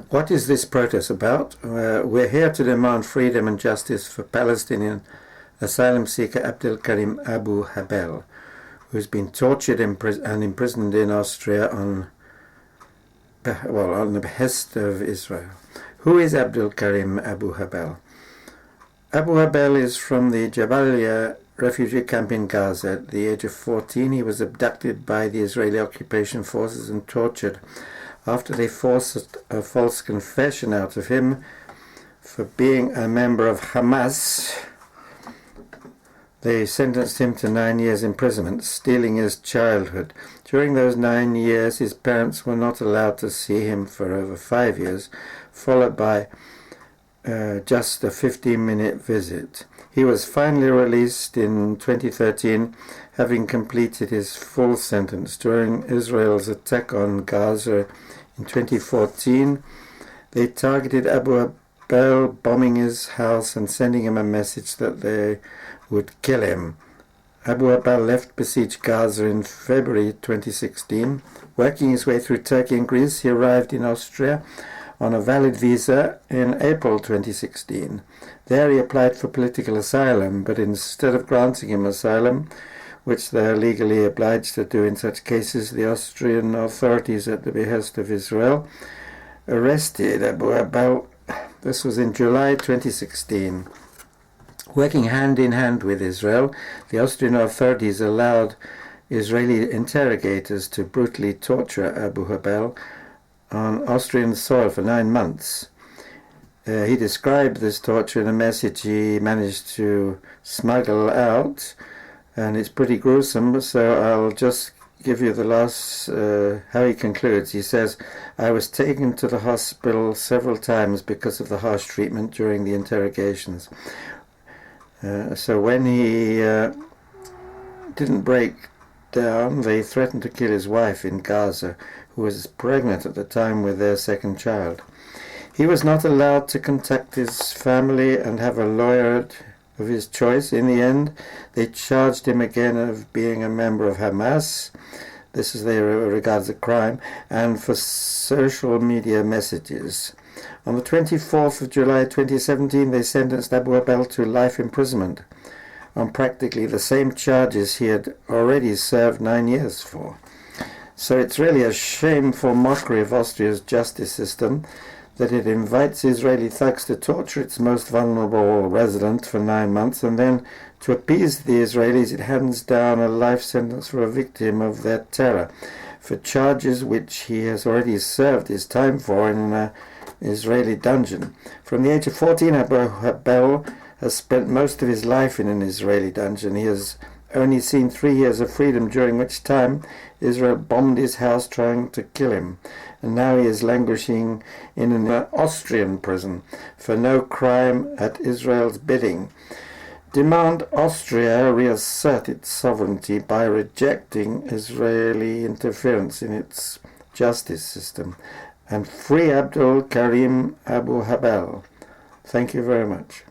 What is this protest about? We're here to demand freedom and justice for Palestinian asylum seeker Abdel Karim Abu Habel, who's been tortured and imprisoned in Austria on the behest of Israel. Who is Abdel Karim Abu Habel? Abu Habel is from the Jabalia refugee camp in Gaza. At the age of 14, he was abducted by the Israeli occupation forces and tortured after they forced a false confession out of him for being a member of Hamas. They sentenced him to 9 years imprisonment, stealing his childhood. During those 9 years, his parents were not allowed to see him for over 5 years, followed by just a 15-minute visit. He was finally released in 2013, having completed his full sentence. During Israel's attack on Gaza in 2014, they targeted Abu Habel, bombing his house and sending him a message that they would kill him. Abu Habel left besieged Gaza in February 2016. Working his way through Turkey and Greece, he arrived in Austria on a valid visa in April 2016. There he applied for political asylum, but instead of granting him asylum, which they are legally obliged to do in such cases, the Austrian authorities, at the behest of Israel, arrested Abu Habel. This was in July 2016. Working hand in hand with Israel, the Austrian authorities allowed Israeli interrogators to brutally torture Abu Habel on Austrian soil for 9 months. He described this torture in a message he managed to smuggle out, and it's pretty gruesome, so I'll just give you the last, how he concludes. He says, "I was taken to the hospital several times because of the harsh treatment during the interrogations." So when he didn't break down, they threatened to kill his wife in Gaza, who was pregnant at the time with their second child. He was not allowed to contact his family and have a lawyer of his choice. In the end, they charged him again of being a member of Hamas. This is they regard as a crime, and for social media messages. On the 24th of July 2017, they sentenced Abu Habel to life imprisonment on practically the same charges he had already served 9 years for. So it's really a shameful mockery of Austria's justice system that it invites Israeli thugs to torture its most vulnerable resident for 9 months, and then, to appease the Israelis, it hands down a life sentence for a victim of their terror, for charges which he has already served his time for in an Israeli dungeon. From the age of 14, Abu Habel has spent most of his life in an Israeli dungeon. He has only seen 3 years of freedom, during which time Israel bombed his house trying to kill him. And now he is languishing in an Austrian prison for no crime at Israel's bidding. Demand Austria reassert its sovereignty by rejecting Israeli interference in its justice system. And free Abdel Karim Abu Habel. Thank you very much.